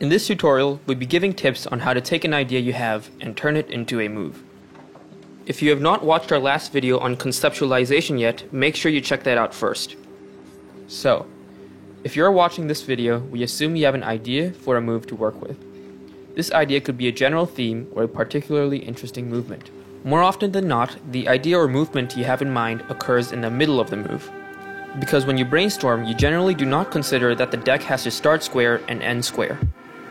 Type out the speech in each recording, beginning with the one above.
In this tutorial, we'll be giving tips on how to take an idea you have and turn it into a move. If you have not watched our last video on conceptualization yet, make sure you check that out first. So, if you're watching this video, we assume you have an idea for a move to work with. This idea could be a general theme or a particularly interesting movement. More often than not, the idea or movement you have in mind occurs in the middle of the move. Because when you brainstorm, you generally do not consider that the deck has to start square and end square.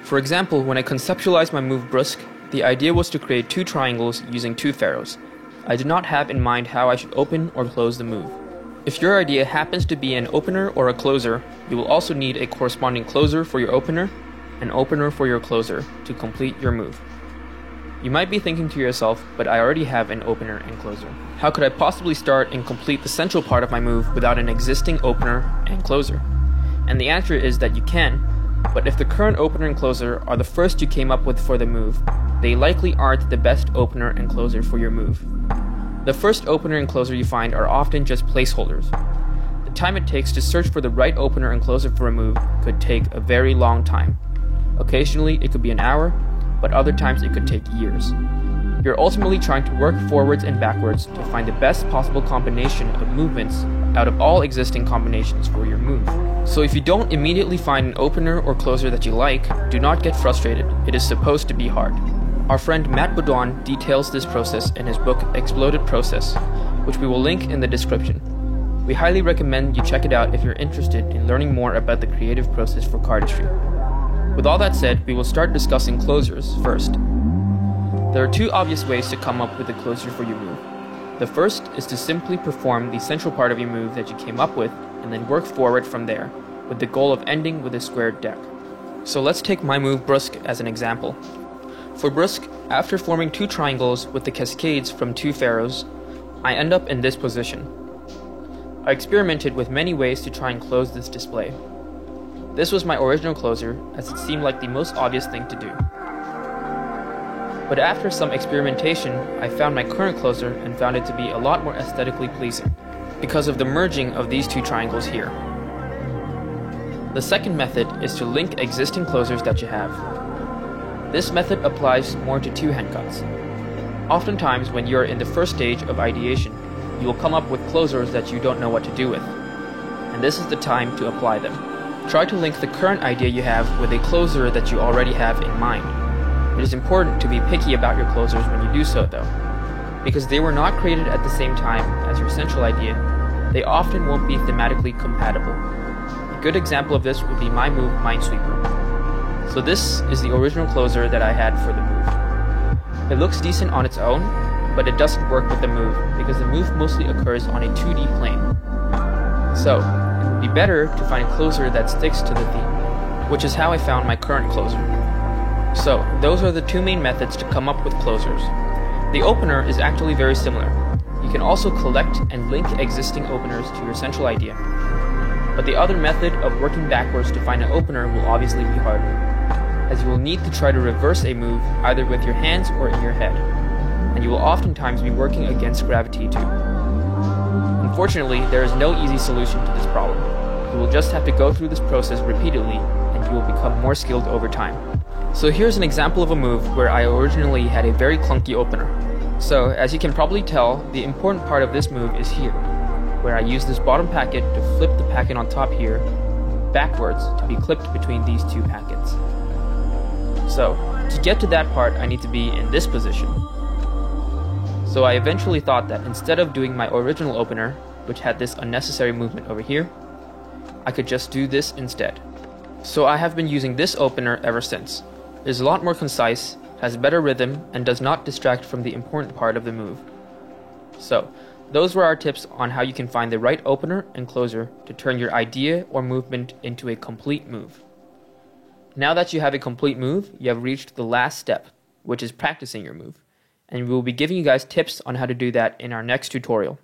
For example, when I conceptualized my move Brusque, the idea was to create two triangles using two pharaohs. I did not have in mind how I should open or close the move. If your idea happens to be an opener or a closer, you will also need a corresponding closer for your opener, an opener for your closer to complete your move. You might be thinking to yourself, but I already have an opener and closer. How could I possibly start and complete the central part of my move without an existing opener and closer? And the answer is that you can, but if the current opener and closer are the first you came up with for the move, they likely aren't the best opener and closer for your move. The first opener and closer you find are often just placeholders. The time it takes to search for the right opener and closer for a move could take a very long time. Occasionally it could be an hour, but other times it could take years. You're ultimately trying to work forwards and backwards to find the best possible combination of movements out of all existing combinations for your move. So if you don't immediately find an opener or closer that you like, do not get frustrated. It is supposed to be hard. Our friend Matt Baudouin details this process in his book Exploded Process, which we will link in the description. We highly recommend you check it out if you're interested in learning more about the creative process for cardistry. With all that said, we will start discussing closers first. There are two obvious ways to come up with a closer for your move. The first is to simply perform the central part of your move that you came up with and then work forward from there, with the goal of ending with a squared deck. So let's take my move Brusque as an example. For Brusque, after forming two triangles with the cascades from two pharaohs, I end up in this position. I experimented with many ways to try and close this display. This was my original closer, as it seemed like the most obvious thing to do. But after some experimentation, I found my current closer and found it to be a lot more aesthetically pleasing, because of the merging of these two triangles here. The second method is to link existing closers that you have. This method applies more to two-hand cuts. Oftentimes, when you are in the first stage of ideation, you will come up with closers that you don't know what to do with, and this is the time to apply them. Try to link the current idea you have with a closer that you already have in mind. It is important to be picky about your closers when you do so though, because they were not created at the same time as your central idea, they often won't be thematically compatible. A good example of this would be my move Minesweeper. So this is the original closer that I had for the move. It looks decent on its own, but it doesn't work with the move because the move mostly occurs on a 2D plane. So, it would be better to find a closer that sticks to the theme, which is how I found my current closer. So, those are the two main methods to come up with closers. The opener is actually very similar. You can also collect and link existing openers to your central idea. But the other method of working backwards to find an opener will obviously be harder, as you will need to try to reverse a move either with your hands or in your head, and you will oftentimes be working against gravity too. Unfortunately, there is no easy solution to this problem. You will just have to go through this process repeatedly, and you will become more skilled over time. So here's an example of a move where I originally had a very clunky opener. So, as you can probably tell, the important part of this move is here, where I use this bottom packet to flip the packet on top here, backwards to be clipped between these two packets. So, to get to that part, I need to be in this position. So I eventually thought that instead of doing my original opener, which had this unnecessary movement over here, I could just do this instead. So I have been using this opener ever since. It is a lot more concise, has better rhythm, and does not distract from the important part of the move. So, those were our tips on how you can find the right opener and closer to turn your idea or movement into a complete move. Now that you have a complete move, you have reached the last step, which is practicing your move. And we will be giving you guys tips on how to do that in our next tutorial.